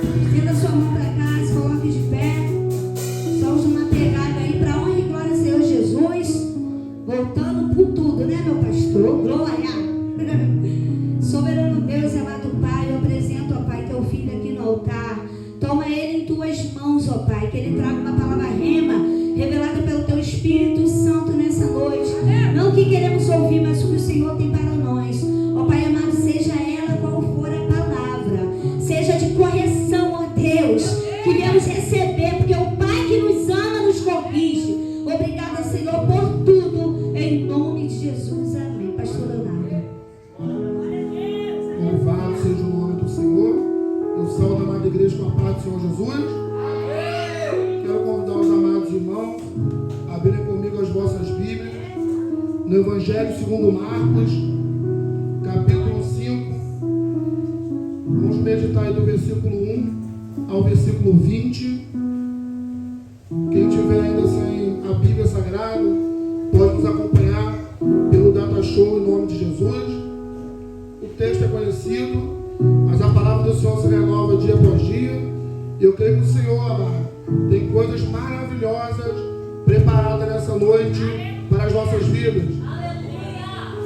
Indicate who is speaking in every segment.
Speaker 1: Estenda sua mão para cá, se coloque de pé. Somos uma pegada aí para honra e glória, Senhor Jesus. Voltando por tudo, né, meu pastor? Glória! Soberano Deus, amado Pai, eu apresento, ó Pai, teu filho aqui no altar. Toma ele em tuas mãos, ó Pai, que ele traga uma palavra rema, revelada pelo teu Espírito Santo nessa noite. Não o que queremos ouvir, mas o que o Senhor tem para nós. Ó Pai amado, seja ela qual for a palavra, seja de correção, ó Deus, que viemos receber, porque o Pai que nos ama nos corrige. Obrigada, Senhor, por tudo, em nome de Jesus. Amém. Pastor Leonardo.
Speaker 2: Louvado seja o nome do Senhor. Eu saúdo a amada igreja com a paz do Senhor Jesus. Quero convidar os amados irmãos a abrirem comigo as vossas Bíblias no Evangelho segundo Marcos, capítulo 5. Vamos meditar aí do versículo 1 ao versículo 20. Quem tiver ainda sem a Bíblia Sagrada, pode nos acompanhar pelo Data Show em nome de Jesus. O texto é conhecido, mas a palavra do Senhor se renova dia após dia. E eu creio que o Senhor, amado, tem coisas maravilhosas preparadas nessa noite para as nossas vidas.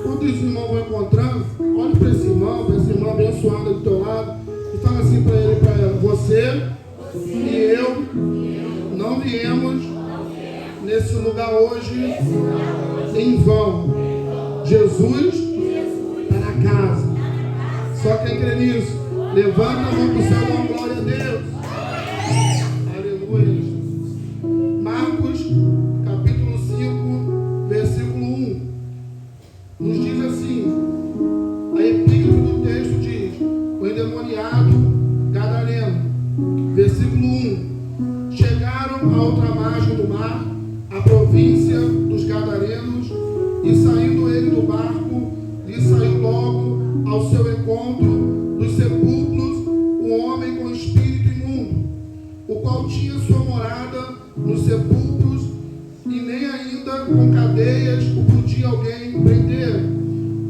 Speaker 2: Quando os irmãos vão encontrando, olhe para esse irmão abençoado do teu lado e fala assim para ele, para ela: você e eu não viemos nesse lugar hoje em vão. Jesus está na casa. Só quem crê nisso, levanta a mão para o céu, dá uma glória a Deus. Aleluia. Marcos, capítulo 5, versículo 1. Nos diz assim, a epígrafe do texto diz: o endemoniado gadareno. Versículo 1. Chegaram à outra margem do mar, a província dos Gadarenos, e saindo ele do barco, lhe saiu logo ao seu encontro dos sepulcros um homem com espírito imundo, o qual tinha sua morada nos sepulcros, e nem ainda com cadeias o podia alguém prender,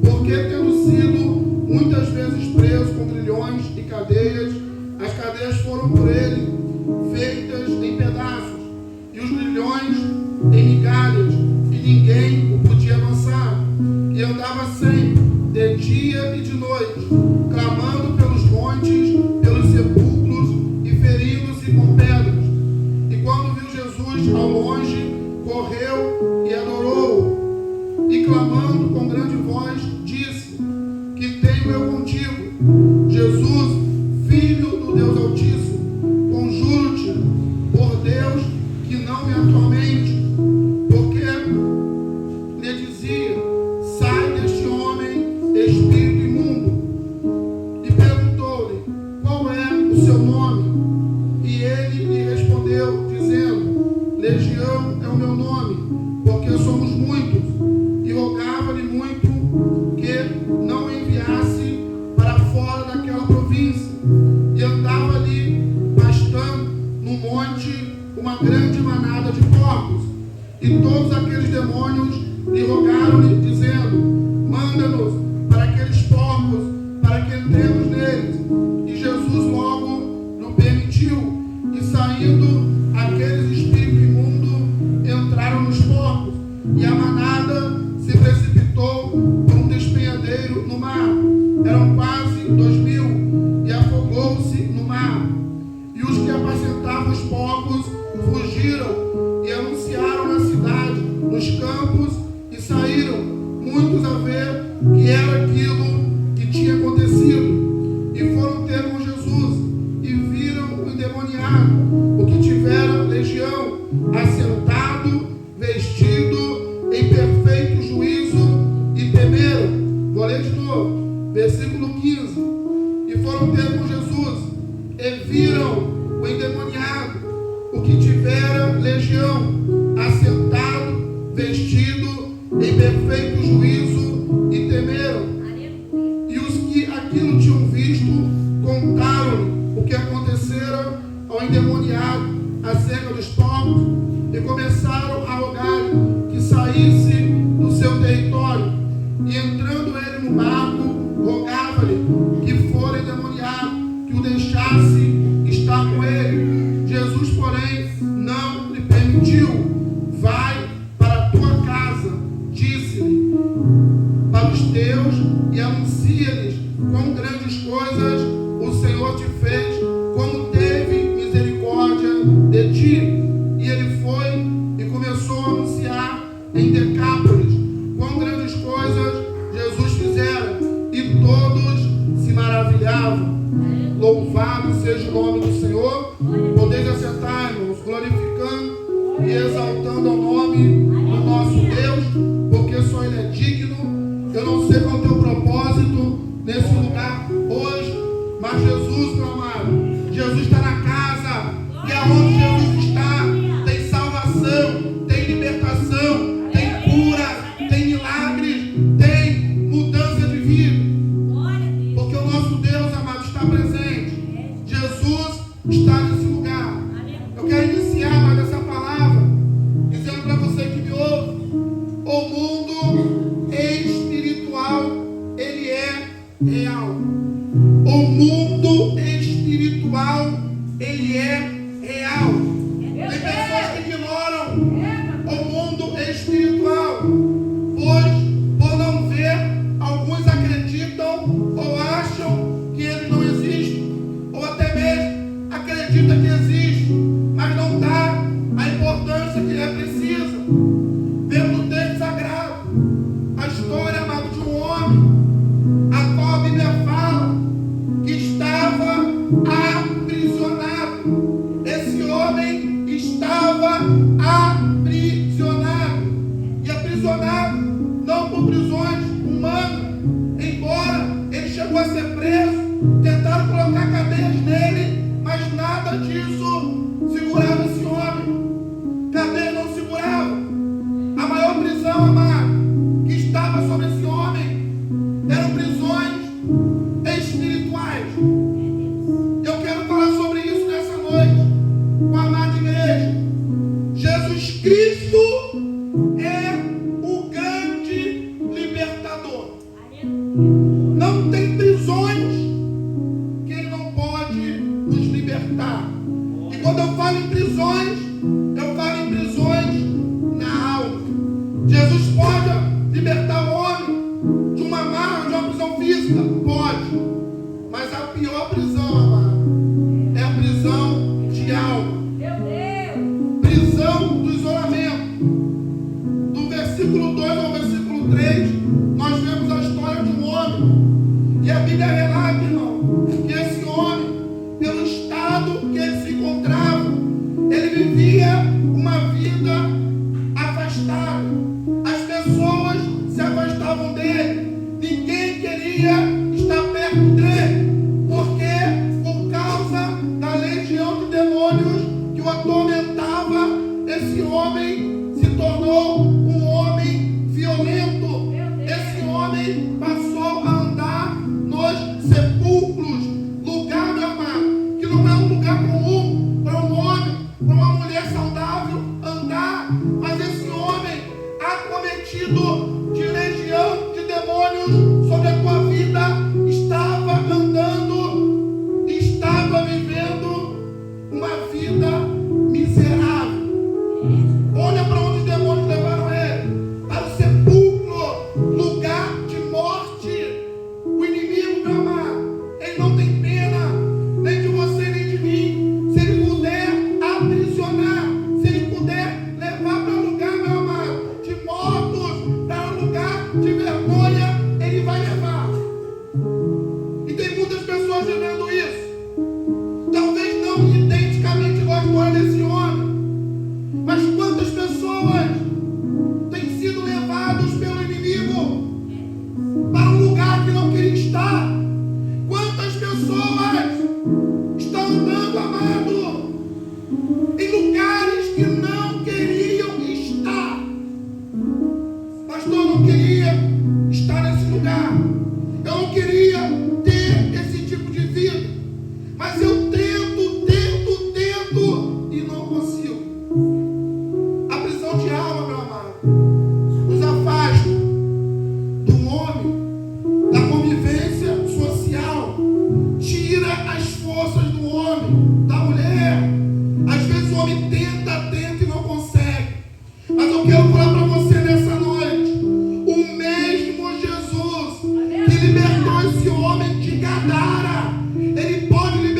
Speaker 2: porque tendo sido muitas vezes preso com grilhões e cadeias, as cadeias foram por ele feitas em pedaços, e os grilhões em migalhas, e ninguém o podia amansar, e andava sempre, de dia e de noite, clamando pelos montes, pelos sepulcros, e ferindo-se com pedras. E quando viu Jesus ao longe, correu e adorou-o, e clamando com grande voz, disse: que tenho eu contigo, Jesus, Filho do Deus Altíssimo? Conjuro-te, por Deus, que não me atormente. Porque lhe dizia: sai deste homem, espírito imundo. E perguntou-lhe: qual é o seu nome? E ele lhe respondeu, dizendo: Legião é o meu nome, porque somos muitos. E rogava-lhe muito que não enviasse para fora daquela província. E andava ali pastando no monte uma grande manada de porcos. E todos aqueles demônios lhe rogaram-lhe, dizendo: manda-nos para aqueles porcos, para que entremos neles. E Jesus logo lhe permitiu. E saindo aqueles espíritos imundos, entraram nos porcos, e a manada se precipitou por um despenhadeiro no mar. Eram quase 2.000, e afogou-se no mar. E os que apacentavam os porcos fugiram e anunciaram na cidade, nos campos, e saíram muitos a ver que era aquilo que tinha acontecido. E foram ter com Jesus, e viram o endemoniado, o que tivera legião, assentado, vestido em perfeito juízo, e temeram. Vou ler de novo, versículo 15. E foram ter com Jesus, e viram o endemoniado, o que tivera legião, assentado, vestido em perfeito juízo, e temeram. E os que aquilo tinham visto contaram o que acontecera ao endemoniado acerca dos porcos, e começaram a rogar que saísse do seu território. E entrando ele no barco, rogava-lhe que fora endemoniado, que o deixasse Senhor te fez, como teve misericórdia de ti. E ele foi e começou a anunciar em Decápolis quão grandes coisas Jesus fizera, e todos se maravilhavam. Louvado seja o nome do Senhor. Podeis assentar, irmãos, glorificando e exaltando ao nome do nosso Deus, porque só Ele é digno. Eu não sei qual é o teu propósito nesse lugar hoje, mas Jesus, meu amado, Jesus está na casa, e aonde Jesus está, tem salvação, tem libertação, tem cura, tem milagres, tem mudança de vida, porque o nosso Deus, amado, está presente. Jesus está nesse lugar. Eu quero iniciar mais essa palavra dizendo para você que me ouve: o mundo espiritual, ele é real. O mundo espiritual, ele é real. Tem pessoas que ignoram o mundo espiritual, pois por não ver, alguns acreditam ou acham que ele não existe, ou até mesmo acredita que existe, mas não dá a importância que ele precisa. Vemos no texto sagrado a história, amado, de um homem a qual a Bíblia fala que estava aprisionado. Esse homem estava aprisionado, e aprisionado não por prisões humanas, embora ele chegou a ser preso, tentaram colocar cadeias nele, mas nada disso segurava esse homem. Cadeia não segurava. A maior prisão, amado, que estava sobre esse homem eram prisões espirituais. Eu quero falar sobre isso nessa noite com a amada igreja. Jesus Cristo é o grande libertador. Não tem prisões que ele não pode nos libertar. E quando eu falo em prisões, eu falo em prisões na alma. Jesus pode libertar o homem de uma amarra, de uma prisão física? Pode. Mas a pior prisão, amado, é a prisão de alma. Prisão do isolamento. Do versículo 2 ao versículo 3, nós vemos a história de um homem. E a Bíblia relata, irmão, que esse homem, pelo estado que ele se encontrava, ele vivia uma vida afastada. As pessoas se afastavam dele. Ninguém queria estar perto dele, porque por causa da legião de demônios que o atormentava, esse homem se tornou um homem violento. Esse homem passou a andar nos sepulcros, lugar, meu amado, que não é um lugar comum para um homem, para uma mulher saudável andar. Mas esse homem, acometido de legião de demônios sobre a tua vida, estava andando, estava vivendo uma vida miserável. Olha para onde os demônios levaram ele: para o sepulcro, lugar de morte. O inimigo, meu amado, ele não tem pena nem de você nem de mim. Se ele puder aprisionar, se ele puder levar para um lugar, meu amado, de mortos, para um lugar de vergonha, ele vai levar. E tem muitas pessoas vivendo isso. Talvez não identicamente igual a história desse homem, mas quantas pessoas têm sido levadas pelo inimigo para um lugar que não queria estar? Quantas pessoas estão andando, amado, em lugares que não queriam estar? Pastor, eu não queria estar nesse lugar. Eu não queria ter esse tipo de vida. Mas eu tento e não consigo. A prisão de alma, meu amado, nos afasta do homem, da convivência social, tira as forças do homem, da mulher. Às vezes o homem tenta e não consegue. Mas eu quero falar para você nessa noite: o mesmo Jesus que libertou esse homem de Gadara, ele pode libertar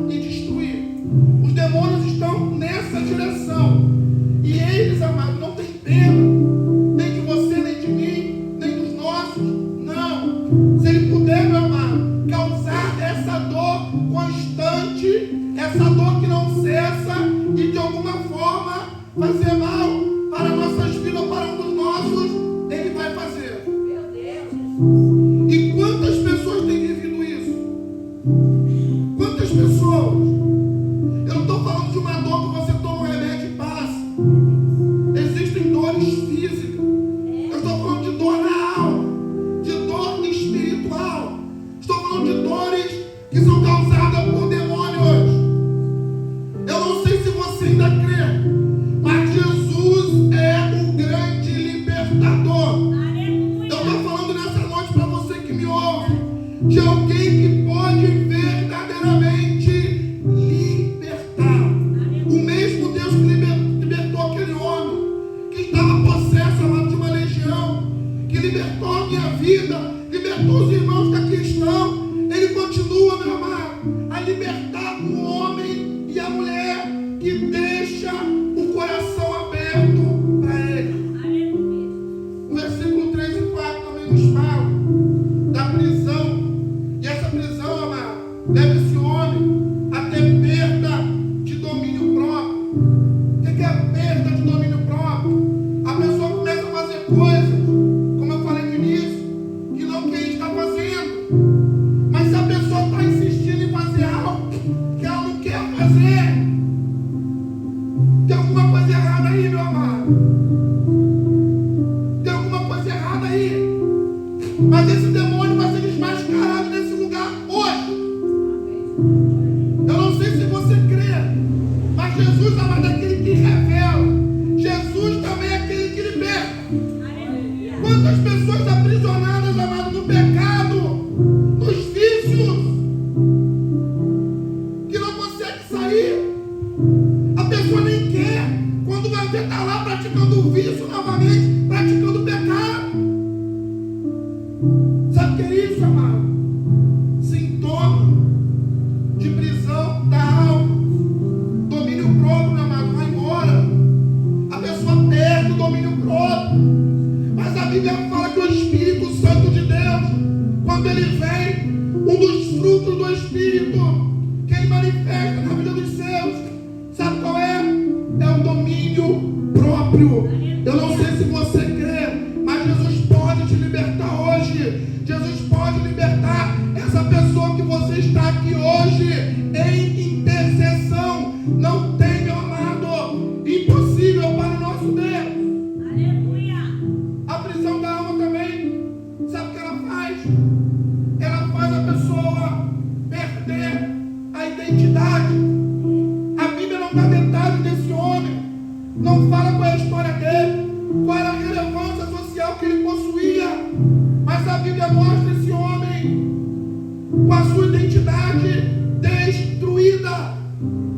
Speaker 2: e destruir. Os demônios estão nessa direção. E eles, amados, não têm pena. Nem de você, nem de mim, nem dos nossos. Não. Se ele puder, meu amado, causar essa dor constante, essa dor que não cessa e de alguma forma fazer mal para nossas vidas ou para um dos nossos, ele vai fazer.
Speaker 1: Meu Deus.
Speaker 2: E quantas pessoas têm vivido isso? Quantas pessoas? Eu não estou falando de uma dor que você toma um remédio e passa. Existem dores físicas. Eu estou falando de dor na alma, de dor espiritual. Estou falando de dores que são causadas por demônios. Eu não sei se você ainda crê, mas Jesus é o grande libertador. Eu estou falando nessa noite para você que me ouve, de alguém que pode verdadeiramente libertar. O mesmo Deus que libertou aquele homem que estava possesso, amado, de uma legião, que libertou a minha vida, libertou os irmãos que aqui estão, ele continua, meu amado, a libertar o homem e a mulher que deixa o coração aberto para ele. O versículo 3 e 4 também nos fala da prisão. E essa prisão, amado, leva esse homem a ter perda de domínio próprio. O que é a perda de domínio próprio? A pessoa começa a fazer coisas, como eu falei no início, que não quer estar fazendo. Mas se a pessoa está insistindo em fazer algo que ela não quer fazer, tem alguma coisa errada aí, meu amado. Tem alguma coisa errada aí. Mas esse demônio vai ser desmascarado nesse lugar hoje. Eu não sei se você crê, mas Jesus, amado, é aquele que revela. Jesus também é aquele que liberta. Quantas pessoas aprisionadas, amado, no pecado, nos vícios, que não consegue sair. A pessoa nem quer. Quando vai ver, está lá praticando o vício novamente, praticando o pecado. Sabe o que é isso, amado? Sintoma de prisão da alma. Domínio próprio, meu amado, vai embora. A pessoa perde o domínio próprio. Mas a Bíblia fala que o Espírito Santo de Deus, quando ele vem, um dos frutos do Espírito que ele manifesta na vida dos seus, sabe qual é? É o domínio próprio. Eu não sei se você crê, mas Jesus pode te libertar hoje. Jesus pode libertar essa pessoa que você está aqui hoje em intercessão. Não tem, meu amado, impossível para o nosso Deus.
Speaker 1: Aleluia.
Speaker 2: A prisão da alma também, sabe o que ela faz? Ela faz a pessoa perder a identidade. A Bíblia não dá detalhes desse homem, não fala qual é a história dele, qual era a relevância social que ele possuía, mas a Bíblia mostra esse homem com a sua identidade destruída.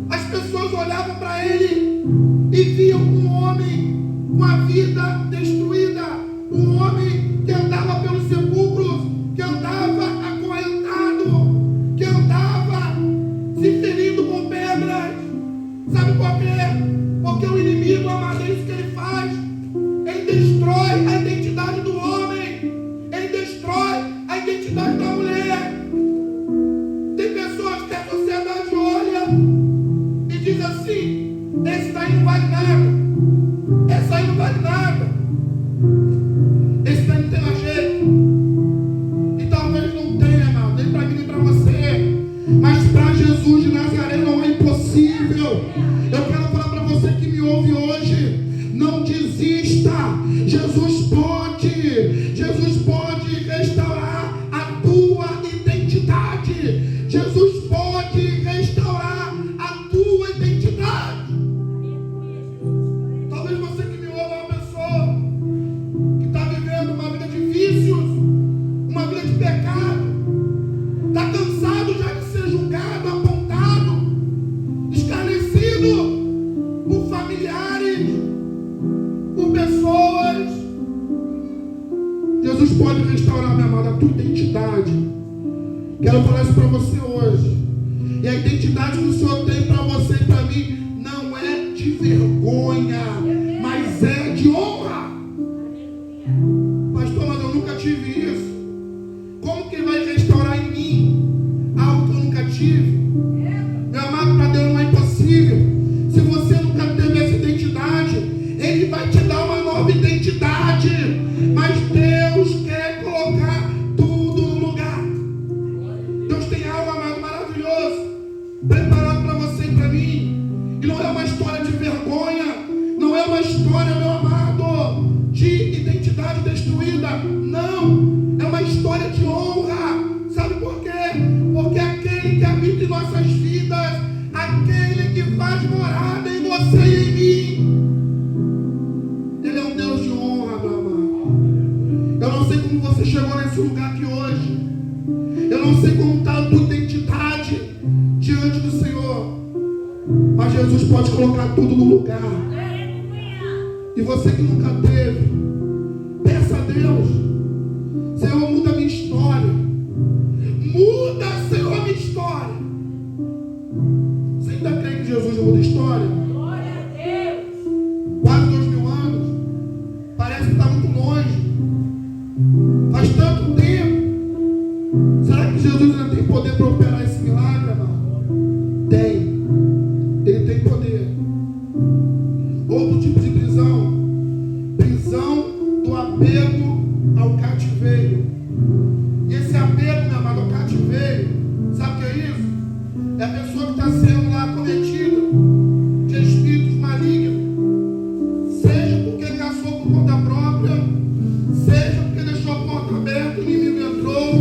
Speaker 2: As pessoas olhavam para ele e viam um homem com a vida destruída, um homem que andava pelos sepulcros, que andava acorrentado, que andava se ferindo com pedras. Sabe por quê? Porque o inimigo, amado, é isso que ele faz. Ele destrói a identidade do homem. Ele destrói a identidade da mulher. Tem pessoas que a sociedade olha e diz assim: esse daí não vale nada. Essa aí não vale nada. Esse daí não tem mais jeito. E talvez não tenha, amado, nem para mim nem para você. Mas para Jesus de Nazaré não é impossível. Eu quero falar para você que me ouve hoje: não desista. Jesus pode restaurar a tua identidade. Jesus pode restaurar a tua identidade. Talvez você que me ouve é uma pessoa que está vivendo uma vida de vícios, uma vida de pecado, está cansado já de ser julgado, apontado, escarnecido por familiares, por pessoas. Jesus pode restaurar, minha amada, a tua identidade. Quero falar isso para você hoje. E a identidade preparado para você e para mim. E não é uma história de vergonha, não é uma história, meu amado, de identidade destruída. Não, é uma história de honra. Sabe por quê? Porque aquele que habita em nossas vidas, aquele que faz morada em você e em mim, Ele é um Deus de honra, meu amado. Eu não sei como você chegou nesse lugar aqui hoje. Eu não sei como está a tua identidade diante do Senhor. Mas Jesus pode colocar tudo no lugar. E você que nunca teve, peça a Deus: Senhor, muda a minha história. Muda, Senhor, a minha história. Você ainda crê que Jesus muda a história?
Speaker 3: Glória a Deus.
Speaker 2: Quase 2000 anos. Parece que está muito longe. Faz tanto tempo. Será que Jesus ainda tem poder para operar esse milagre, amado? Tem. Ele tem poder. Outro tipo de prisão. Prisão do apego ao cativeiro. E esse apego, meu amado, ao cativeiro, sabe o que é isso? É a pessoa que está sendo lá cometida de espíritos malignos. Seja porque caçou por conta própria, seja porque deixou a porta aberta, o inimigo entrou,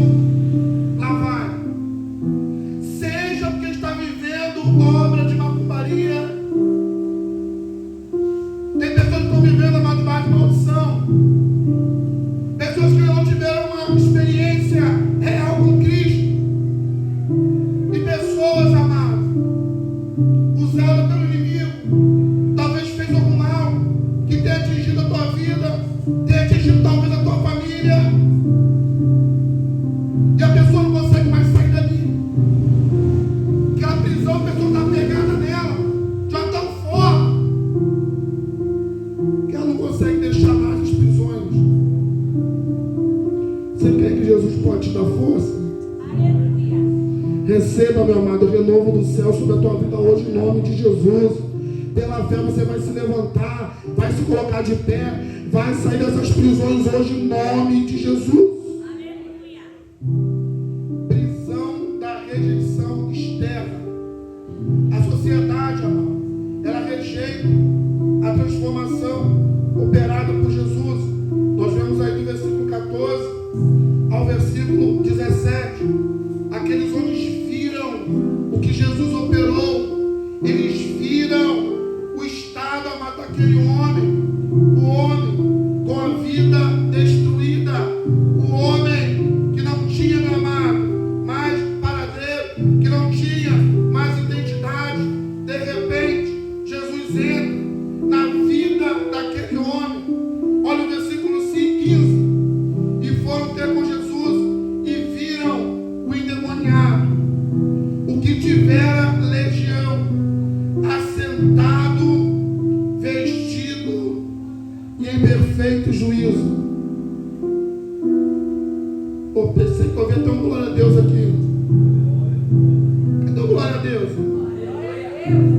Speaker 2: lá vai. Seja porque está vivendo obra de macumbaria. Tem pessoas que estão vivendo, amado, debaixo de maldição. Pessoas que não tiveram uma experiência real com Cristo. E pessoas, amados, usadas pelo inimigo, talvez fez algum mal, que tenha atingido a tua vida, tenha atingido talvez a tua família. E a pessoa não consegue mais sair dali. Aquela prisão, a pessoa está pegada nela, já tão forte, que ela não consegue deixar mais as prisões. Você crê que Jesus pode te dar força?
Speaker 3: Aleluia.
Speaker 2: Receba, meu amado, o renovo do céu sobre a tua vida hoje, em nome de Jesus. Pela fé você vai se levantar, vai se colocar de pé, vai sair dessas prisões hoje, em nome de Jesus.
Speaker 3: Aleluia.
Speaker 2: Prisão da rejeição externa. A sociedade, amado, ela rejeita a transformação operada por Jesus. Nós vemos aí do versículo 14 ao versículo 17. Aqueles homens viram o que Jesus operou. Eles viram o estado, amado, daquele homem. O homem com a vida destruída. O homem que não tinha, meu amado, mais paradeiro, que não tinha mais identidade. De repente, Jesus entra na vida daquele homem. Olha o versículo 15. E foram ter com Jesus e viram o endemoniado, o que tivera legião, assentado, vestido e em perfeito juízo. Pô, pensei que eu ia ter um glória a Deus aqui. Cadê o glória a Deus?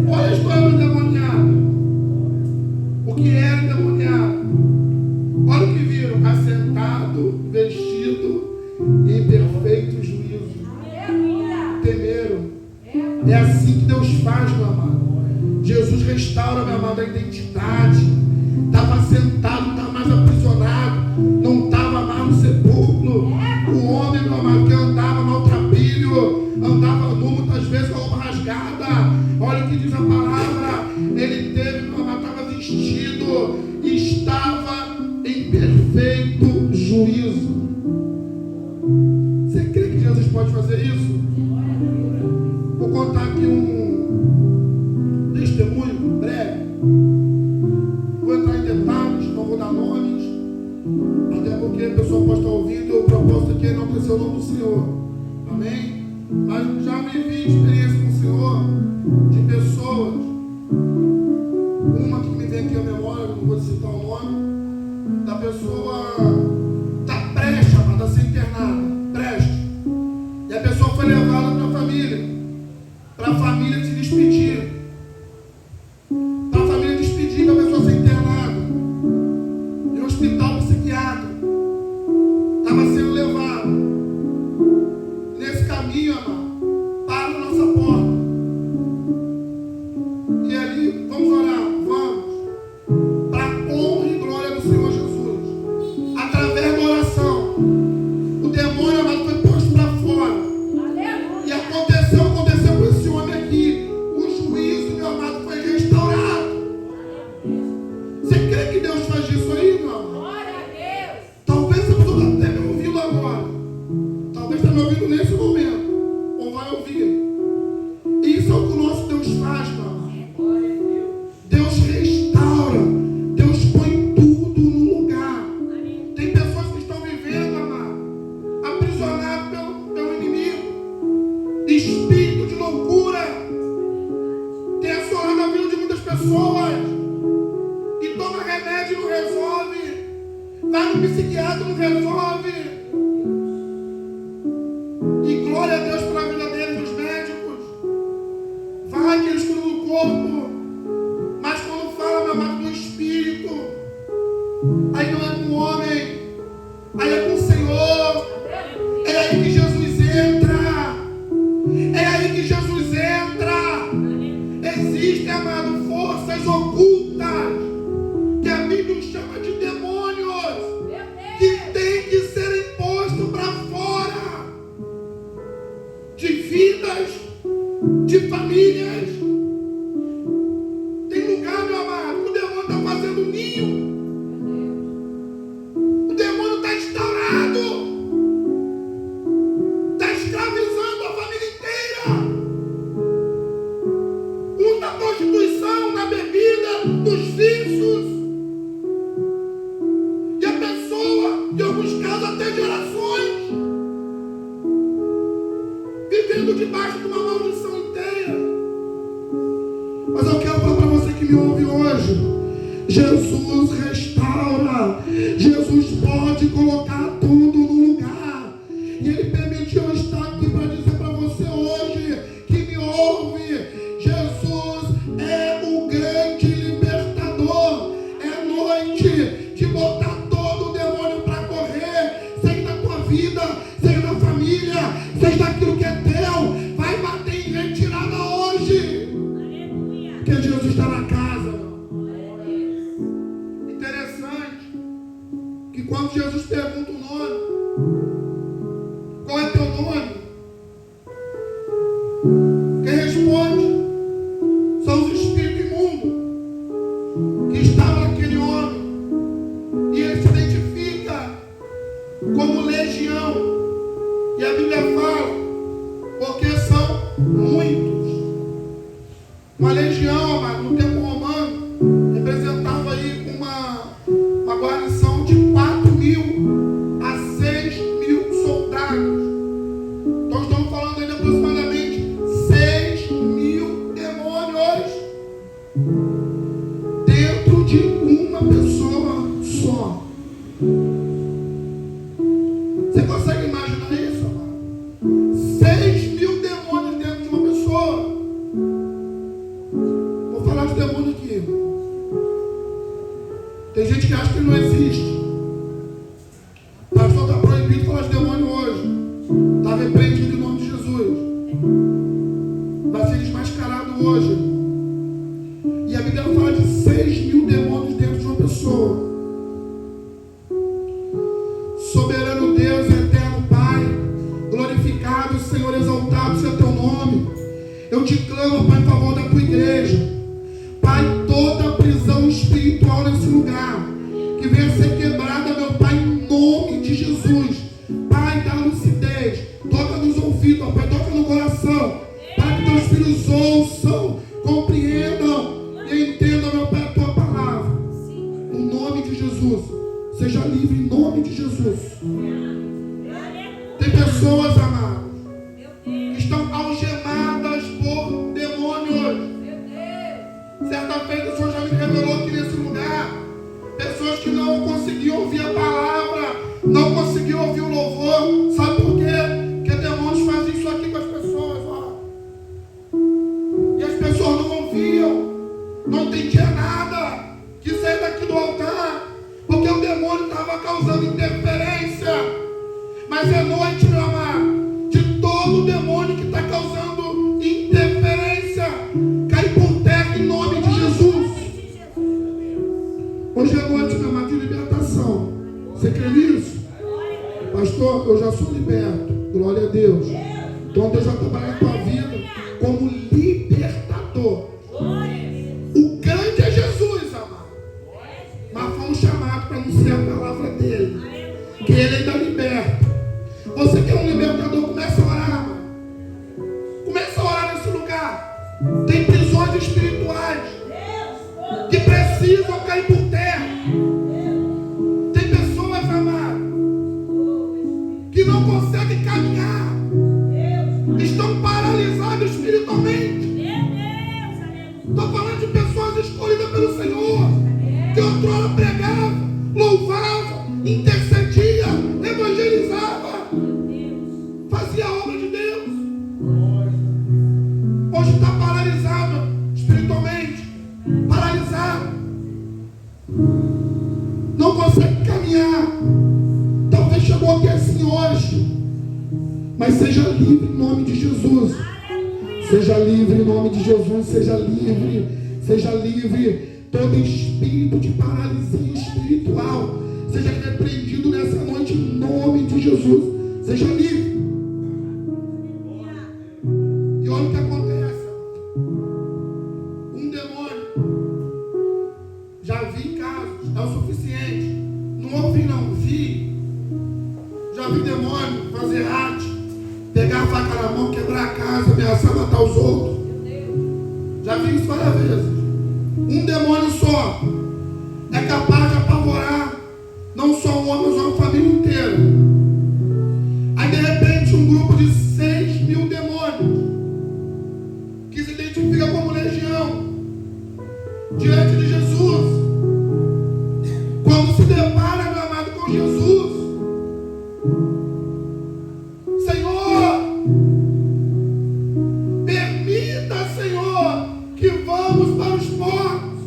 Speaker 2: Olha a história do endemoniado. O que era endemoniado? Olha o que viram: assentado, vestido e em perfeito juízo. Temeram. É assim que Deus faz, meu amado. Jesus restaura, meu amado, a identidade. Estava sentado, não estava mais aprisionado, não estava mais no sepulcro. O homem, meu amado, que andava maltrapilho, andava nu, muitas vezes com a roupa rasgada. Olha o que diz a palavra. Ele teve, meu amado, estava vestido, estava em perfeito juízo. Você crê que Jesus pode fazer isso? Vou contar aqui um testemunho breve. Vou entrar em detalhes, não vou dar nomes, até porque a pessoa pode estar ouvindo e o propósito aqui é enaltecer o nome do Senhor. Amém? Mas já vivi experiência com o Senhor de pessoas. Uma que me vem aqui à memória, não vou citar o nome, da pessoa está prestes, amada, a ser internada. Prestes. E a pessoa foi levada para a família se despedir. Para a família despedir, para a pessoa ser internada em um hospital psiquiátrico. Estava sendo levado. Nesse caminho, amado, para a nossa porta. pessoas e toma remédio e não resolve. Vai no psiquiatra e não resolve. E glória a Deus pela vida deles, dos médicos. Vai que eles cuidam do corpo. Mas quando fala, meu amado, do espírito, aí não é com o homem, aí é com o Senhor. É aí que Jesus entra. É aí que Jesus entra. Existem, amado, forças ocultas que a Bíblia chama de demônios, que tem que ser imposto para fora de vidas, de famílias. Tem lugar, meu amado, que o demônio está fazendo ninho. O demônio está instaurado. Está escravizando a família inteira. Um na prostituição, na bebida, nos vícios. E a pessoa, em alguns casos até gerações, vivendo debaixo de uma maldição inteira. Mas eu quero falar para você que me ouve hoje. Jesus restaura. Jesus pode colocar tudo no lugar. E Ele permitiu eu estar aqui para dizer para você hoje que me ouve. Jesus é o grande libertador. É noite de botar todo o demônio para correr. Seja da tua vida, seja da família, seja daquilo que é teu. Vai bater em retirada hoje. Porque Jesus está na casa. Interessante que quando Jesus pergunta o nome, qual é teu nome? Quem responde são os espíritos imundos que estavam naquele homem. E ele se identifica como legião. E a Bíblia fala, porque são muitos. Uma legião, amado, no tempo romano, representava aí uma guarnição de 4.000 a 6.000 soldados. Então estamos falando aí de aproximadamente 6.000 demônios dentro de uma pessoa só. Você consegue imaginar isso, amado? 6.000 demônios dentro de uma pessoa. Vou falar de demônio aqui. Tem gente que acha que não existe. Pastor, está proibido falar de demônio hoje. Está repreendido em nome de Jesus. Vai ser desmascarado hoje. E a Bíblia fala de 6.000 demônios dentro de uma pessoa. Soberano Deus, eterno Pai, glorificado, Senhor, exaltado seja teu nome. Eu te clamo, Pai, em favor da tua igreja. Pai, toda prisão espiritual nesse lugar, que venha ser quebrada, meu Pai, em nome de Jesus. Pai, dá lucidez, toca nos ouvidos, Pai, toca no coração, para que teus filhos ouçam, compreendam e entendam, meu Pai, a tua palavra. No nome de Jesus, seja livre em nome de Jesus. Tem pessoas, amados, que estão algemadas por demônios. Certa vez o Senhor já me revelou aqui nesse lugar pessoas que não conseguiam ouvir a palavra, não conseguiam ouvir o louvor. Sabe por quê? Porque demônios fazem isso aqui com as pessoas, ó. E as pessoas não ouviam, não entendiam nada que saía daqui do altar, porque o demônio estava causando interferência. Mas é noite, meu amado, de todo demônio que está causando interferência, cai por terra em nome de Jesus. Hoje é noite, meu amado, de libertação. Você crê nisso? Pastor, eu já sou liberto. Glória a Deus. Então Deus vai trabalhar na tua vida como libertador. O grande é Jesus, amado. Mas fomos chamados para anunciar a palavra dele, que ele ainda liberta. Você que é um libertador, começa a orar, mano. Começa a orar nesse lugar. Tem prisões espirituais que precisam cair por terra. Tem pessoas, amadas, que não conseguem caminhar. Estão paralisados espiritualmente. Estou falando de pessoas escolhidas. Mas seja livre em nome de Jesus. Seja livre em nome de Jesus. Seja livre. Seja livre. Todo espírito de paralisia espiritual seja repreendido nessa noite em nome de Jesus. Seja livre. E olha o que acontece. Um demônio. Já vi casos. É o suficiente. Não ouvi, não. Vi. Já vi demônio fazer arte. Pegar a faca na mão, quebrar a casa, ameaçar matar os outros. Já vi isso várias vezes. Um demônio só é capaz de apavorar não só um homem, mas uma família inteira. Aí de repente um grupo de 6.000 demônios que se identifica como legião diante de Jesus, quando se depara, meu amado, com Jesus, Senhor, permita, Senhor, que vamos para os portos.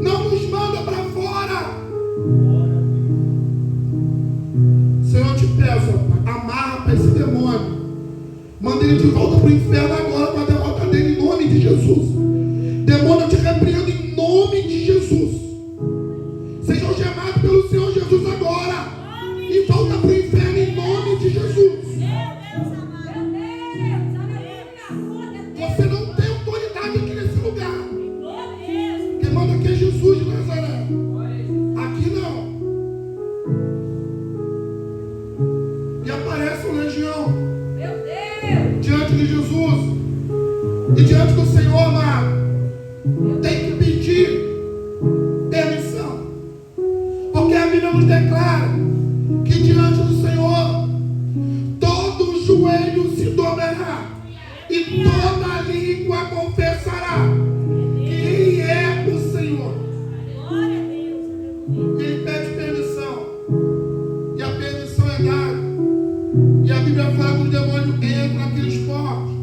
Speaker 2: Não nos manda para fora. Senhor, eu te peço, amarra para esse demônio. Manda ele de volta para o inferno agora com a derrota dele em nome de Jesus. Demônio, eu te repreendo em nome de Jesus. Seja algemado pelo Senhor Jesus agora. E volta para o inferno em nome de Jesus. Você não tem autoridade aqui nesse lugar. Quem manda aqui é Jesus de Nazaré. Aqui não. E aparece uma legião diante de Jesus e diante do Senhor, amado. Tem que pedir permissão, porque a Bíblia nos declara que diante do Senhor todo joelho se dobrará e toda língua confessará que Ele é o Senhor. Ele pede permissão e a permissão é dada. E a Bíblia fala que o demônio entra naqueles portos,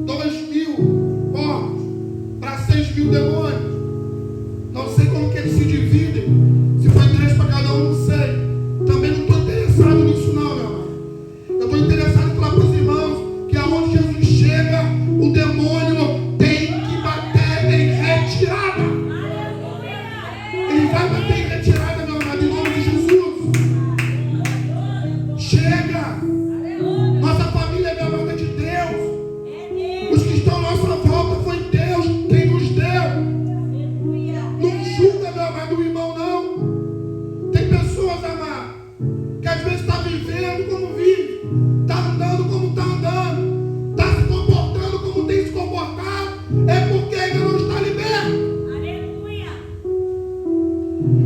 Speaker 2: 2.000 portos para 6.000 demônios. Não sei como que eles se dividem, se foi 3 para cada um, não sei. Também não estou interessado nisso não, meu amado. Eu estou interessado em falar para os irmãos que aonde Jesus chega, o demônio tem que bater em retirada. Ele vai bater em retirada, meu amado, em nome de Jesus. Chega. Nossa família, meu amado, é de Deus. Os que estão à nossa volta foi Deus quem nos deu. Não julga, meu amado, o irmão, não. Tem pessoas, amado, que às vezes está vivendo como vive, está andando como está andando, está se comportando como tem se comportado, é porque ainda não está liberto.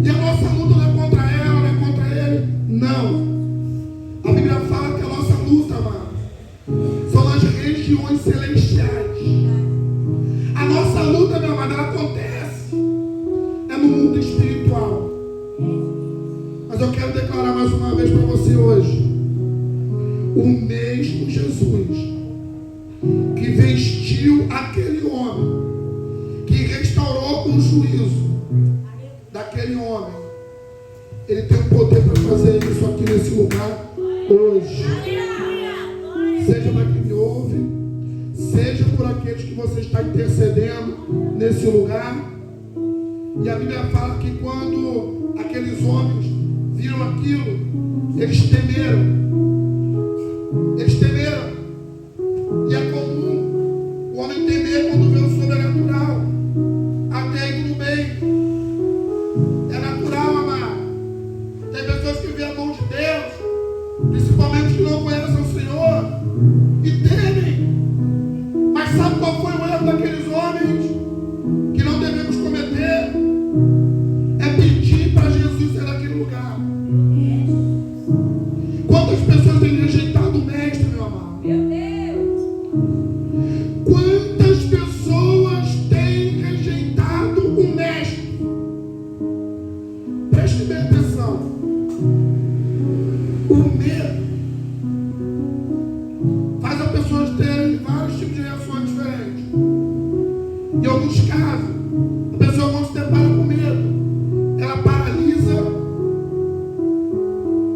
Speaker 2: E a nossa luta não é contra ela, não é contra ele. Não. A Bíblia fala que a nossa luta, amado, são nas regiões celestiais. A nossa luta, meu amado, ela acontece no mundo espiritual. Mas eu quero declarar mais uma vez para você hoje: o mesmo Jesus que vestiu aquele homem, que restaurou o juízo daquele homem, ele tem o poder para fazer isso aqui nesse lugar hoje. Seja para quem me ouve, seja por aqueles que você está intercedendo nesse lugar. E a Bíblia fala que quando aqueles homens viram aquilo, eles temeram. Eles temeram. E é comum o homem temer quando vê o sobrenatural. Até aí tudo bem. É natural, amado. Tem pessoas que veem a mão de Deus, principalmente que não conhecem o Senhor, e temem. Mas sabe qual foi o erro daqueles homens que não devemos cometer? É pedir para Jesus ser naquele lugar. Quantas pessoas têm rejeitado o Mestre, meu amado? Quantas pessoas têm rejeitado o Mestre? Preste bem atenção. O medo faz as pessoas terem vários tipos de reações diferentes. Em alguns casos, a pessoa, quando se depara com medo, ela paralisa.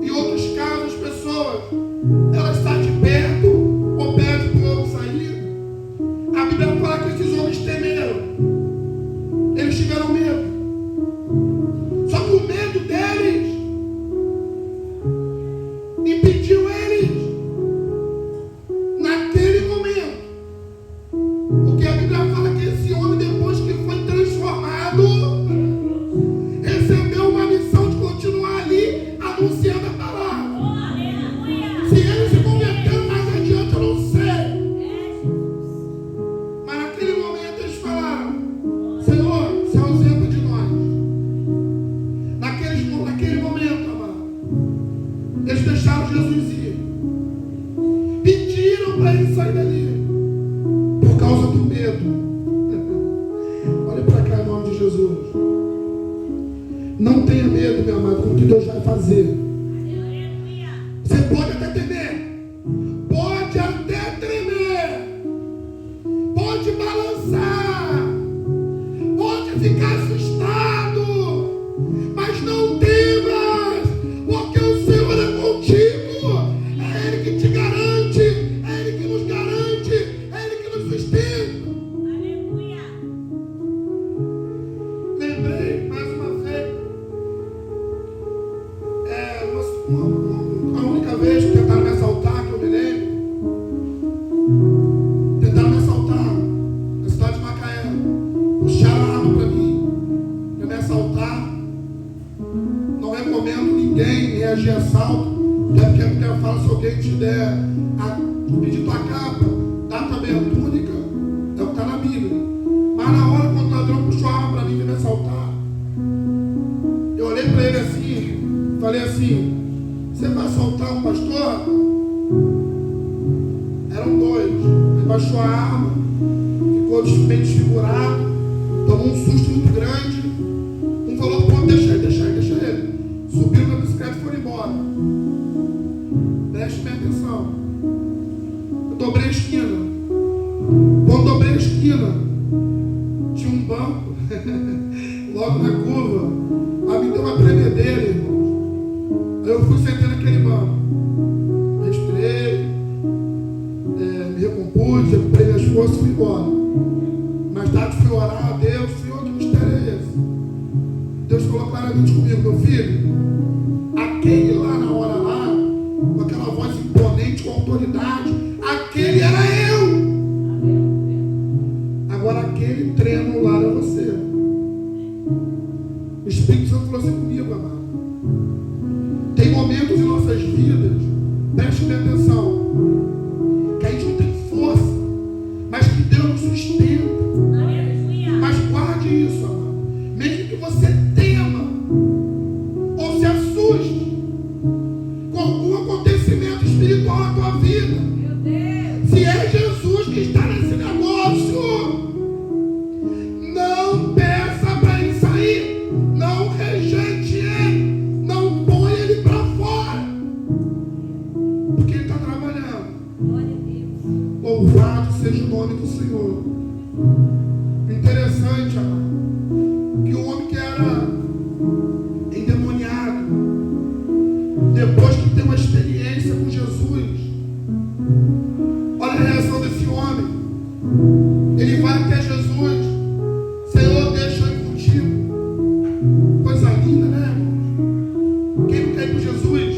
Speaker 2: Em outros casos, as pessoas, ela está de pé Porque a Bíblia fala que esse homem, depois que foi transformado, recebeu uma missão de continuar ali anunciando a palavra.
Speaker 3: Aleluia.
Speaker 2: Se ele se converteu mais adiante, eu não sei. Mas naquele momento eles falaram: Senhor, se ausenta de nós. Naquele momento, amado, eles deixaram Jesus ir. Pediram para ele sair dali. Por causa do medo. Olha para cá em nome de Jesus. Não tenha medo, meu amado, com o que Deus vai fazer. Você pode até temer. Pode até tremer. Pode balançar. Pode ficar assustado. Mas não temas, porque o Senhor é contigo. É Ele que te garante. É Ele que nos garante. É Ele que nos sustenta.
Speaker 3: Aleluia.
Speaker 2: Lembrei mais uma vez. A única vez que tentaram me assaltar, que eu me lembro. Tentaram me assaltar na cidade de Macaé. Puxaram a arma para mim, para me assaltar. Não recomendo ninguém reagir a assalto. Até porque a Bíblia fala: se alguém te der pedir tua capa, dá também a túnica. É o que está na Bíblia. Mas na hora, quando o ladrão puxou a arma para mim e me assaltar, eu olhei para ele assim, falei assim: você vai assaltar um pastor? Eram dois. Ele baixou a arma, ficou meio desfigurado, tomou um susto muito grande. Um falou: pô, deixa ele. Subiu na bicicleta e foram embora. Preste bem atenção. Eu dobrei a esquina. Quando dobrei a esquina, tinha um banco logo na curva. A mim deu uma tremedeira, irmão. Aí eu fui sentar naquele banco. Respirei, me recompus, recuperei minhas forças e fui embora. Mais tarde fui orar a Deus: Senhor, que mistério é esse? Deus falou claramente comigo: meu filho, aquele lá na hora lá, com aquela voz imponente, com autoridade, aquele era eu. Agora aquele treino lá era você. O Espírito Santo falou assim comigo, amado. Tem momentos em nossas vidas, preste bem atenção, que a gente não tem força, mas que Deus nos sustenta. Mas guarde isso, amado. Mesmo que você tema ou se assuste com algum acontecimento espiritual na tua vida,
Speaker 3: Meu Deus.
Speaker 2: se é Jesus que está nesse negócio, não peça para ele sair, não rejeite ele, não põe ele para fora, porque ele está trabalhando.
Speaker 3: Glória a Deus.
Speaker 2: Louvado seja o nome do Senhor. Interessante, amado, que o homem que era endemoniado, depois que tem uma experiência com Jesus, olha a reação desse homem. Ele vai até Jesus: Senhor, deixa eu ir contigo. Coisa linda, né, irmão? Quem não quer ir com Jesus?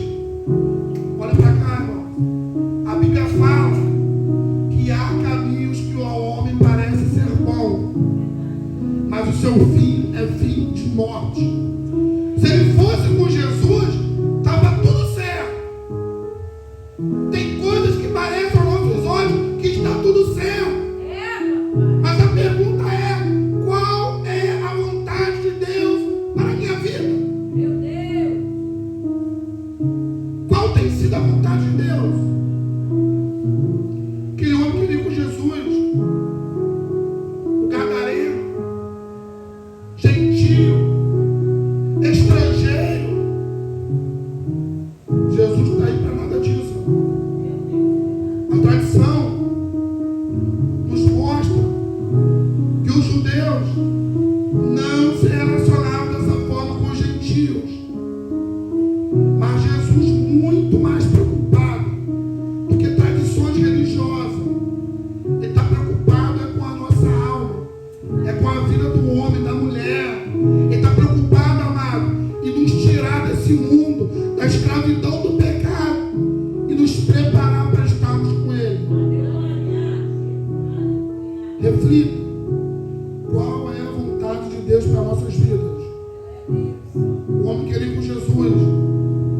Speaker 2: Olha para cá, irmão. A Bíblia fala que há caminhos que ao homem parece ser bom, mas o seu fim é fim de morte. Se ele fosse com Jesus, estava tudo certo. Tem coisas que parecem aos nossos olhos que está tudo certo. Mas a pergunta é: qual é a vontade de Deus para a minha vida?
Speaker 3: Meu Deus.
Speaker 2: Qual tem sido a vontade de Deus? Aquele homem que veio com Jesus, o gadareno, gentil, estrangeiro, Reflita. Qual é a vontade de Deus para nossas vidas? O homem queria ir com Jesus.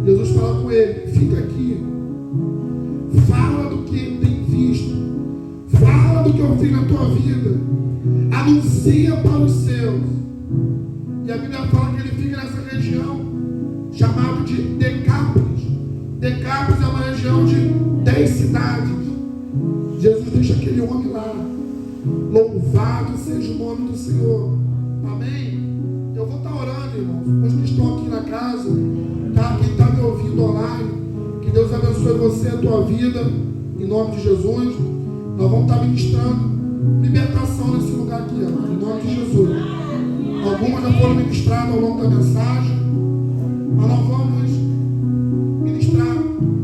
Speaker 2: Jesus fala com ele: fica aqui. Fala do que ele tem visto. Fala do que eu fiz na tua vida. Anuncia para os seus. E a Bíblia fala que ele fica nessa região chamada de Decápolis. Decápolis é uma região de 10 cidades. Jesus deixa aquele homem lá. Louvado seja o nome do Senhor. Amém? Eu vou estar orando, irmãos. Os que estão aqui na casa, tá? Quem está me ouvindo online, que Deus abençoe você e a tua vida, em nome de Jesus. Nós vamos estar ministrando libertação nesse lugar aqui, irmão, em nome de Jesus. Algumas já foram ministradas ao longo da mensagem, mas nós vamos ministrar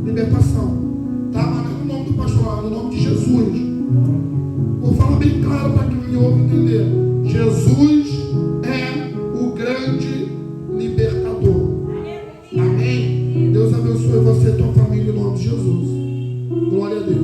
Speaker 2: libertação, tá? Mas não no nome do pastor, no nome de Jesus. Vou falar bem claro para quem me ouve entender. Jesus é o grande libertador. Amém? Deus abençoe você e tua família em nome de Jesus. Glória a Deus.